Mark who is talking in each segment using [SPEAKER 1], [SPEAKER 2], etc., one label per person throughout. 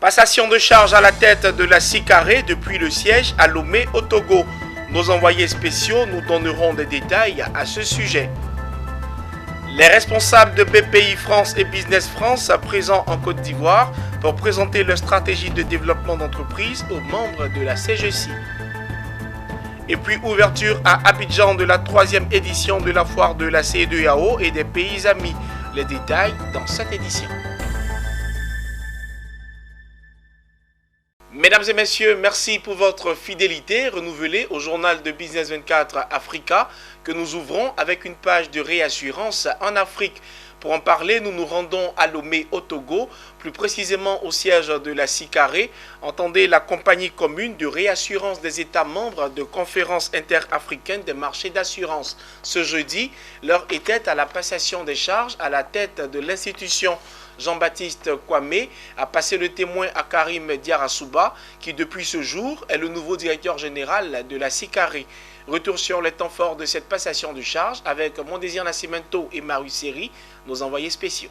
[SPEAKER 1] Passation de charge à la tête de la SICARE depuis le siège à Lomé au Togo. Nos envoyés spéciaux nous donneront des détails à ce sujet. Les responsables de BPI France et Business France présents en Côte d'Ivoire pour présenter leur stratégie de développement d'entreprise aux membres de la CGC. Et puis ouverture à Abidjan de la 3e édition de la foire de la CEDEAO et des pays amis. Les détails dans cette édition. Mesdames et messieurs, merci pour votre fidélité renouvelée au journal de Business 24 Africa que nous ouvrons avec une page de réassurance en Afrique. Pour en parler, nous nous rendons à Lomé au Togo, plus précisément au siège de la SICARE. Entendez la compagnie commune de réassurance des États membres de conférence interafricaine des marchés d'assurance. Ce jeudi, l'heure était à la passation des charges à la tête de l'institution. Jean-Baptiste Kwame a passé le témoin à Karim Diarra-Souba, qui depuis ce jour est le nouveau directeur général de la SICARE. Retour sur les temps forts de cette passation de charge avec Mondésir Nascimento et Marie Seri, nos envoyés spéciaux.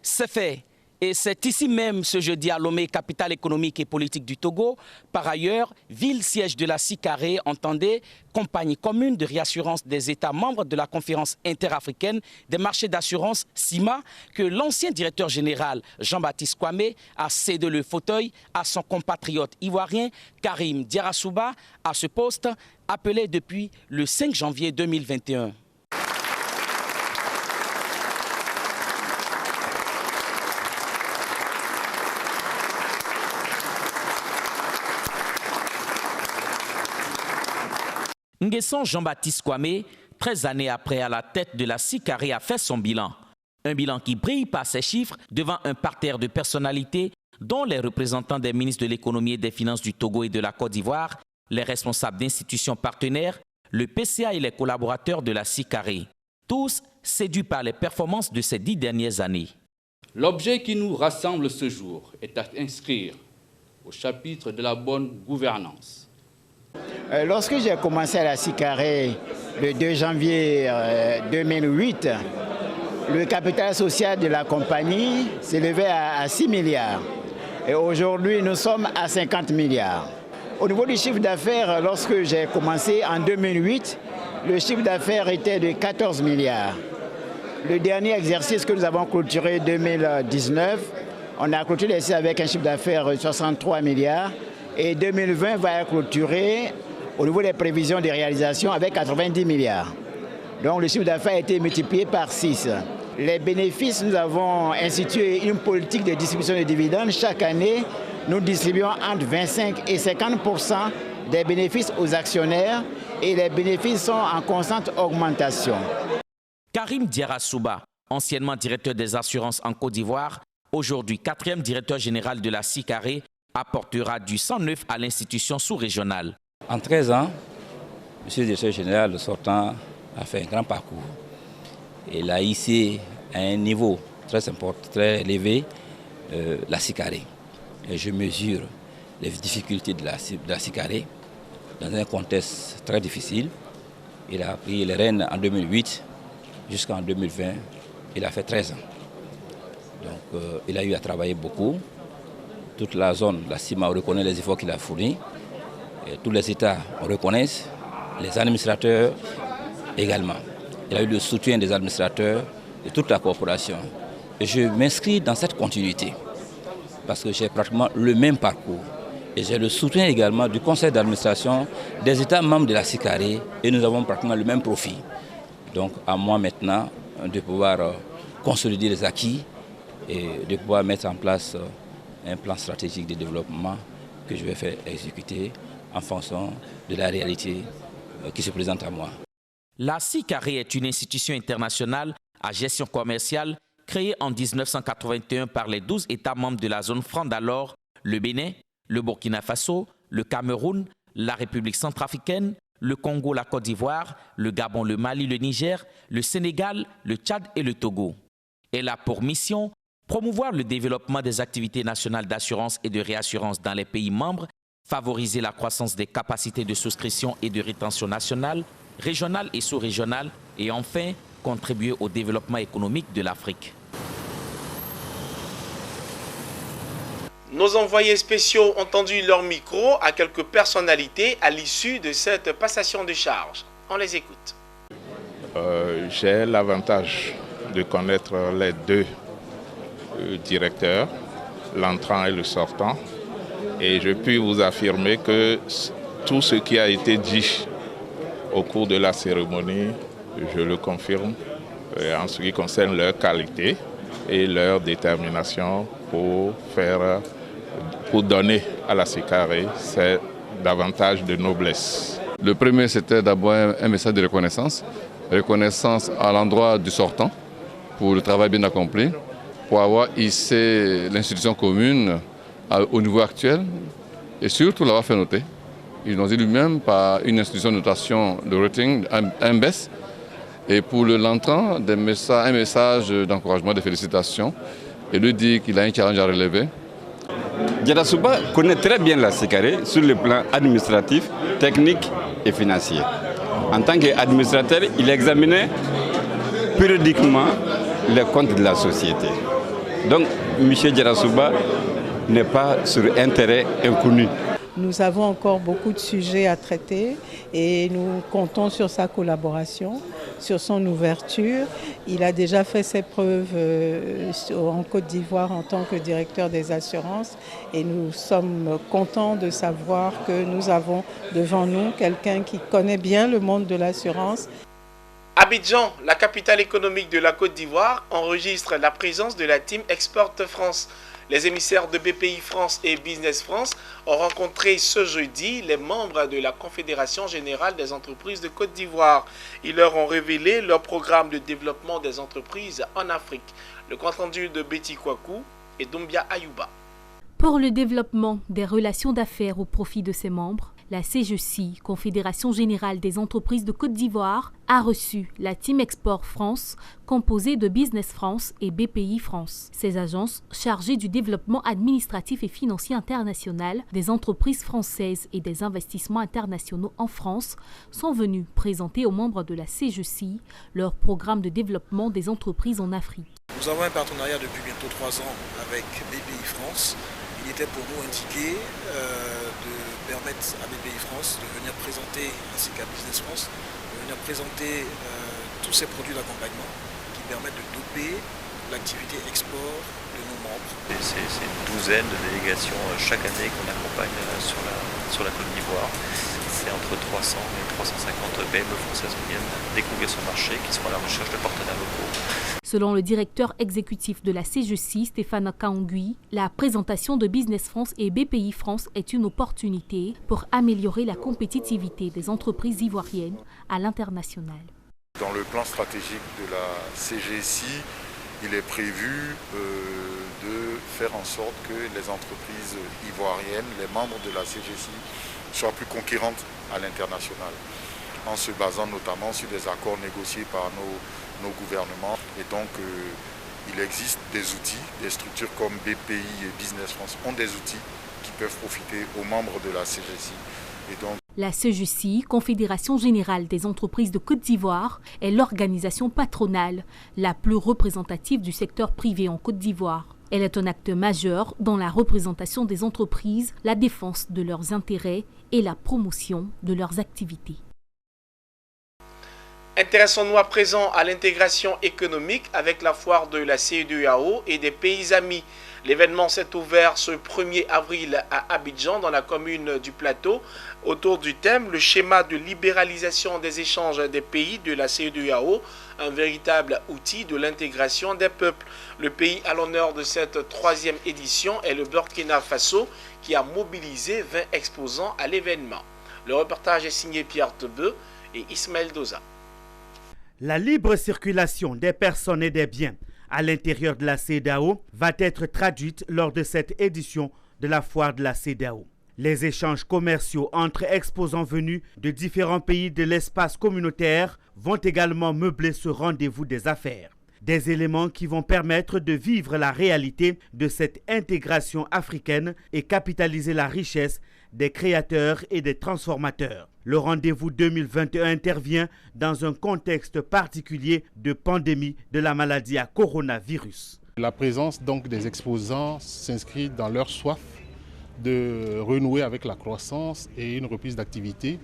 [SPEAKER 2] C'est fait. Et c'est ici même ce jeudi à Lomé, capitale économique et politique du Togo. Par ailleurs, ville-siège de la SICARE, entendez, compagnie commune de réassurance des États membres de la conférence interafricaine des marchés d'assurance CIMA, que l'ancien directeur général Jean-Baptiste Kwame a cédé le fauteuil à son compatriote ivoirien Karim Diarra-Souba à ce poste, appelé depuis le 5 janvier 2021. Nguesson Jean-Baptiste Kwame, 13 années après à la tête de la SICARE, a fait son bilan. Un bilan qui brille par ses chiffres devant un parterre de personnalités dont les représentants des ministres de l'économie et des finances du Togo et de la Côte d'Ivoire, les responsables d'institutions partenaires, le PCA et les collaborateurs de la SICARE. Tous séduits par les performances de ces 10 dernières années.
[SPEAKER 3] L'objet qui nous rassemble ce jour est à inscrire au chapitre de la bonne gouvernance.
[SPEAKER 4] Lorsque j'ai commencé à la SICARE le 2 janvier 2008, le capital social de la compagnie s'élevait à 6 milliards. Et aujourd'hui, nous sommes à 50 milliards. Au niveau du chiffre d'affaires, lorsque j'ai commencé en 2008, le chiffre d'affaires était de 14 milliards. Le dernier exercice que nous avons clôturé, 2019, on a clôturé ici avec un chiffre d'affaires de 63 milliards. Et 2020 va être clôturé au niveau des prévisions de réalisation avec 90 milliards. Donc le chiffre d'affaires a été multiplié par 6. Les bénéfices, nous avons institué une politique de distribution de dividendes. Chaque année, nous distribuons entre 25 et 50% des bénéfices aux actionnaires et les bénéfices sont en constante augmentation.
[SPEAKER 2] Karim Diarra-Souba, anciennement directeur des assurances en Côte d'Ivoire, aujourd'hui 4e directeur général de la SICARE, apportera du sang neuf à l'institution sous-régionale.
[SPEAKER 5] En 13 ans, M. le directeur général sortant a fait un grand parcours. Il a hissé à un niveau très important, très élevé, la SICARE. Et je mesure les difficultés de la SICARE dans un contexte très difficile. Il a pris les rênes en 2008 jusqu'en 2020. Il a fait 13 ans. Donc il a eu à travailler beaucoup. Toute la zone, la CIMA, reconnaît les efforts qu'il a fournis. Et tous les États reconnaissent, les administrateurs également. Il a eu le soutien des administrateurs, de toute la corporation. Et je m'inscris dans cette continuité parce que j'ai pratiquement le même parcours. Et j'ai le soutien également du conseil d'administration des États membres de la SICARE et nous avons pratiquement le même profil. Donc à moi maintenant de pouvoir consolider les acquis et de pouvoir mettre en place un plan stratégique de développement que je vais faire exécuter en fonction de la réalité qui se présente à moi.
[SPEAKER 2] La SICARE est une institution internationale à gestion commerciale créée en 1981 par les 12 États membres de la zone franc d'alors, le Bénin, le Burkina Faso, le Cameroun, la République centrafricaine, le Congo, la Côte d'Ivoire, le Gabon, le Mali, le Niger, le Sénégal, le Tchad et le Togo. Elle a pour mission promouvoir le développement des activités nationales d'assurance et de réassurance dans les pays membres, favoriser la croissance des capacités de souscription et de rétention nationale, régionale et sous-régionale, et enfin, contribuer au développement économique de l'Afrique.
[SPEAKER 1] Nos envoyés spéciaux ont tendu leur micro à quelques personnalités à l'issue de cette passation de charges. On les écoute.
[SPEAKER 6] J'ai l'avantage de connaître les deux directeurs, l'entrant et le sortant. Et je puis vous affirmer que tout ce qui a été dit au cours de la cérémonie, je le confirme en ce qui concerne leur qualité et leur détermination pour donner à la SICARE davantage de noblesse.
[SPEAKER 7] Le premier, c'était d'abord un message de reconnaissance. Reconnaissance à l'endroit du sortant pour le travail bien accompli, pour avoir hissé l'institution commune au niveau actuel et surtout l'avoir fait noter. Ils l'ont dit lui-même par une institution de notation de rating, un BES, et pour l'entrant, un message d'encouragement, de félicitations, et lui dire qu'il a un challenge à relever.
[SPEAKER 8] Djerasouba connaît très bien la SICARE sur le plan administratif, technique et financier. En tant qu'administrateur, il examinait périodiquement les comptes de la société. Donc, M. Djerasouba n'est pas sur intérêt inconnu.
[SPEAKER 9] Nous avons encore beaucoup de sujets à traiter et nous comptons sur sa collaboration, sur son ouverture. Il a déjà fait ses preuves en Côte d'Ivoire en tant que directeur des assurances et nous sommes contents de savoir que nous avons devant nous quelqu'un qui connaît bien le monde de l'assurance.
[SPEAKER 1] Abidjan, la capitale économique de la Côte d'Ivoire, enregistre la présence de la Team Export France. Les émissaires de BPI France et Business France ont rencontré ce jeudi les membres de la Confédération générale des entreprises de Côte d'Ivoire. Ils leur ont révélé leur programme de développement des entreprises en Afrique. Le compte-rendu de Betty Kwaku et Doumbia Ayouba.
[SPEAKER 10] Pour le développement des relations d'affaires au profit de ses membres, la CGECI, Confédération générale des entreprises de Côte d'Ivoire, a reçu la Team Export France, composée de Business France et BPI France. Ces agences, chargées du développement administratif et financier international des entreprises françaises et des investissements internationaux en France, sont venues présenter aux membres de la CGECI leur programme de développement des entreprises en Afrique.
[SPEAKER 11] Nous avons un partenariat depuis bientôt 3 ans avec BPI France. Il était pour nous indiqué de permettre à BPI France de venir présenter, ainsi qu'à Business France, de venir présenter tous ces produits d'accompagnement qui permettent de doper l'activité export de nos membres.
[SPEAKER 12] C'est une douzaine de délégations chaque année qu'on accompagne sur la Côte d'Ivoire. C'est entre 300 et 350 PME françaises qui viennent découvrir ce marché, qui sont à la recherche de partenaires locaux.
[SPEAKER 10] Selon le directeur exécutif de la CGECI, Stéphane Kaongui, la présentation de Business France et BPI France est une opportunité pour améliorer la compétitivité des entreprises ivoiriennes à l'international.
[SPEAKER 13] Dans le plan stratégique de la CGECI, il est prévu de faire en sorte que les entreprises ivoiriennes, les membres de la CGECI, soient plus conquérantes à l'international, en se basant notamment sur des accords négociés par nos gouvernements. Et donc, il existe des outils, des structures comme BPI et Business France ont des outils qui peuvent profiter aux membres de la CGECI. Et donc,
[SPEAKER 10] la CGECI, Confédération générale des entreprises de Côte d'Ivoire, est l'organisation patronale la plus représentative du secteur privé en Côte d'Ivoire. Elle est un acteur majeur dans la représentation des entreprises, la défense de leurs intérêts et la promotion de leurs activités.
[SPEAKER 1] Intéressons-nous à présent à l'intégration économique avec la foire de la CEDEAO et des pays amis. L'événement s'est ouvert ce 1er avril à Abidjan, dans la commune du Plateau, autour du thème « Le schéma de libéralisation des échanges des pays de la CEDEAO, un véritable outil de l'intégration des peuples ». Le pays à l'honneur de cette 3e édition est le Burkina Faso, qui a mobilisé 20 exposants à l'événement. Le reportage est signé Pierre Tebeu et Ismaël Doza.
[SPEAKER 14] La libre circulation des personnes et des biens à l'intérieur de la CEDEAO va être traduite lors de cette édition de la foire de la CEDEAO. Les échanges commerciaux entre exposants venus de différents pays de l'espace communautaire vont également meubler ce rendez-vous des affaires. Des éléments qui vont permettre de vivre la réalité de cette intégration africaine et capitaliser la richesse des créateurs et des transformateurs. Le rendez-vous 2021 intervient dans un contexte particulier de pandémie de la maladie à coronavirus.
[SPEAKER 15] La présence donc des exposants s'inscrit dans leur soif de renouer avec la croissance et une reprise d'activité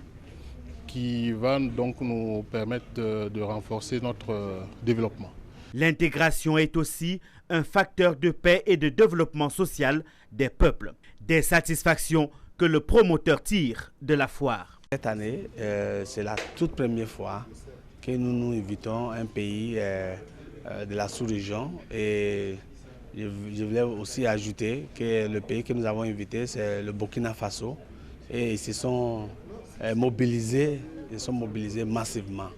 [SPEAKER 15] qui va donc nous permettre de renforcer notre développement.
[SPEAKER 14] L'intégration est aussi un facteur de paix et de développement social des peuples. Des satisfactions que le promoteur tire de la foire.
[SPEAKER 16] Cette année, c'est la toute première fois que nous invitons un pays de la sous-région. Et je voulais aussi ajouter que le pays que nous avons invité, c'est le Burkina Faso. Et ils se sont mobilisés massivement.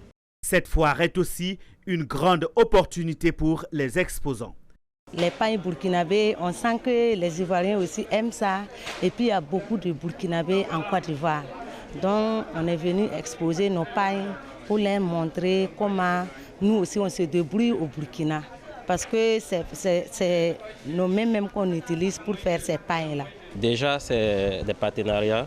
[SPEAKER 14] Cette foire est aussi une grande opportunité pour les exposants.
[SPEAKER 17] Les pains burkinabés, on sent que les Ivoiriens aussi aiment ça. Et puis il y a beaucoup de Burkinabés en Côte d'Ivoire. Donc on est venu exposer nos pains pour leur montrer comment nous aussi on se débrouille au Burkina. Parce que c'est nos mêmes qu'on utilise pour faire ces pains-là.
[SPEAKER 18] Déjà, c'est des partenariats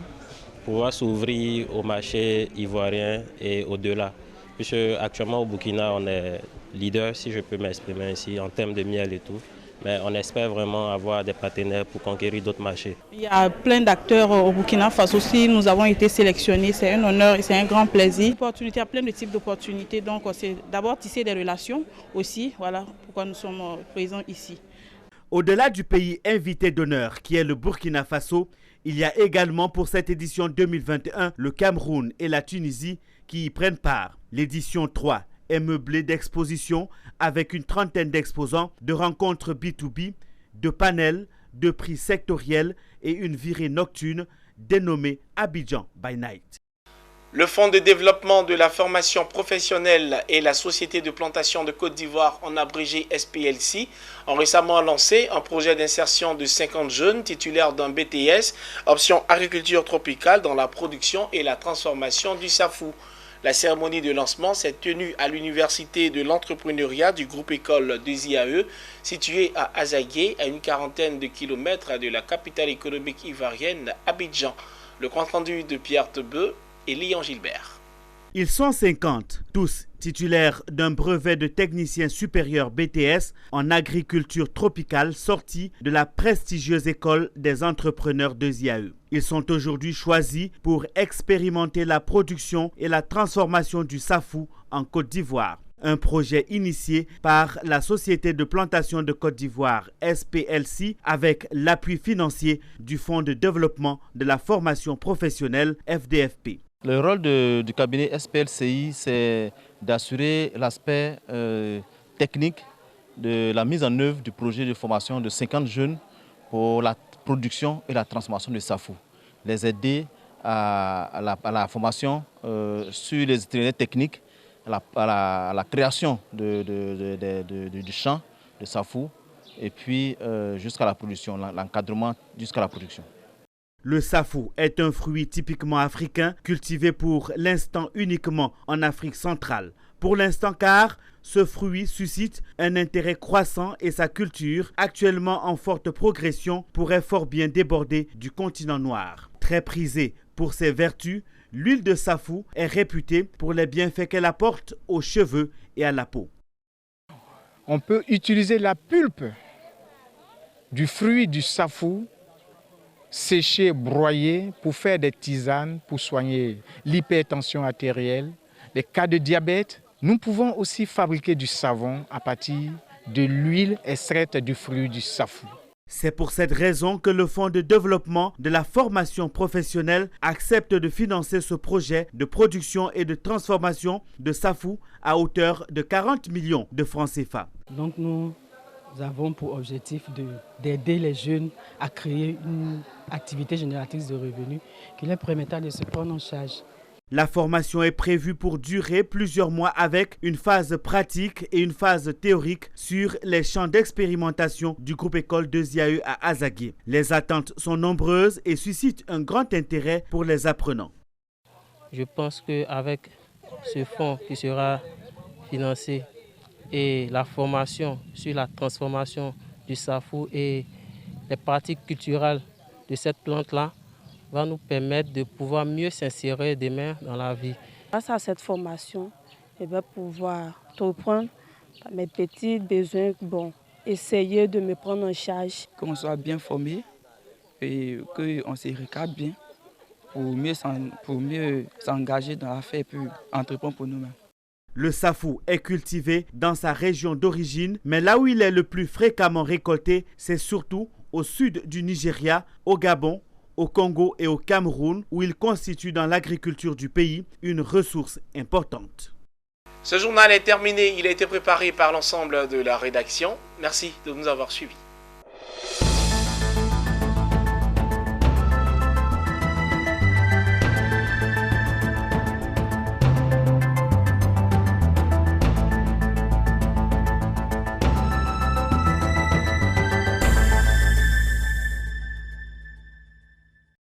[SPEAKER 18] pour pouvoir s'ouvrir au marché ivoirien et au-delà. Puisque actuellement au Burkina, on est leader, si je peux m'exprimer ainsi, en termes de miel et tout. Mais on espère vraiment avoir des partenaires pour conquérir d'autres marchés.
[SPEAKER 19] Il y a plein d'acteurs au Burkina Faso aussi. Nous avons été sélectionnés. C'est un honneur et c'est un grand plaisir. Il y a plein de types d'opportunités. Donc c'est d'abord tisser des relations aussi. Voilà pourquoi nous sommes présents ici.
[SPEAKER 14] Au-delà du pays invité d'honneur qui est le Burkina Faso, il y a également pour cette édition 2021 le Cameroun et la Tunisie qui y prennent part. L'édition 3 est meublée d'expositions avec une trentaine d'exposants, de rencontres B2B, de panels, de prix sectoriels et une virée nocturne dénommée Abidjan by Night.
[SPEAKER 1] Le Fonds de développement de la formation professionnelle et la Société de plantation de Côte d'Ivoire, en abrégé SPLC, ont récemment lancé un projet d'insertion de 50 jeunes titulaires d'un BTS, option agriculture tropicale dans la production et la transformation du safou. La cérémonie de lancement s'est tenue à l'Université de l'entrepreneuriat du groupe école des IAE, située à Azagué, à une quarantaine de kilomètres de la capitale économique ivoirienne, Abidjan. Le compte-rendu de Pierre Tebeu et Léon Gilbert.
[SPEAKER 14] Ils sont 50, tous titulaires d'un brevet de technicien supérieur BTS en agriculture tropicale sortis de la prestigieuse école des entrepreneurs de IAE. Ils sont aujourd'hui choisis pour expérimenter la production et la transformation du safou en Côte d'Ivoire. Un projet initié par la Société de plantation de Côte d'Ivoire SPLC avec l'appui financier du Fonds de développement de la formation professionnelle FDFP.
[SPEAKER 20] Le rôle du cabinet SPLCI, c'est d'assurer l'aspect technique de la mise en œuvre du projet de formation de 50 jeunes pour la production et la transformation du safou. Les aider à la formation sur les itinéraires techniques, à la création du champ de safou et puis jusqu'à la production, l'encadrement jusqu'à la production.
[SPEAKER 14] Le safou est un fruit typiquement africain, cultivé pour l'instant uniquement en Afrique centrale. Pour l'instant car ce fruit suscite un intérêt croissant et sa culture, actuellement en forte progression, pourrait fort bien déborder du continent noir. Très prisée pour ses vertus, l'huile de safou est réputée pour les bienfaits qu'elle apporte aux cheveux et à la peau.
[SPEAKER 21] On peut utiliser la pulpe du fruit du safou séché, broyé pour faire des tisanes, pour soigner l'hypertension artérielle, les cas de diabète. Nous pouvons aussi fabriquer du savon à partir de l'huile extraite du fruit du safou.
[SPEAKER 14] C'est pour cette raison que le Fonds de développement de la formation professionnelle accepte de financer ce projet de production et de transformation de safou à hauteur de 40 millions de francs CFA.
[SPEAKER 22] Donc nous avons pour objectif d'aider les jeunes à créer une activité génératrice de revenus qui leur permettra de se prendre en charge.
[SPEAKER 14] La formation est prévue pour durer plusieurs mois avec une phase pratique et une phase théorique sur les champs d'expérimentation du groupe école de IAE à Azagué. Les attentes sont nombreuses et suscitent un grand intérêt pour les apprenants.
[SPEAKER 22] Je pense qu'avec ce fonds qui sera financé et la formation sur la transformation du safou et les pratiques culturelles de cette plante-là va nous permettre de pouvoir mieux s'insérer demain dans la vie.
[SPEAKER 23] Grâce à cette formation, je vais pouvoir reprendre mes petits besoins
[SPEAKER 3] essayer de me prendre en charge.
[SPEAKER 4] Qu'on soit bien formé et qu'on se recadre bien pour mieux s'engager dans l'affaire et puis entreprendre pour nous-mêmes.
[SPEAKER 14] Le safou est cultivé dans sa région d'origine, mais là où il est le plus fréquemment récolté, c'est surtout au sud du Nigeria, au Gabon, au Congo et au Cameroun, où il constitue dans l'agriculture du pays une ressource importante.
[SPEAKER 1] Ce journal est terminé, il a été préparé par l'ensemble de la rédaction. Merci de nous avoir suivis.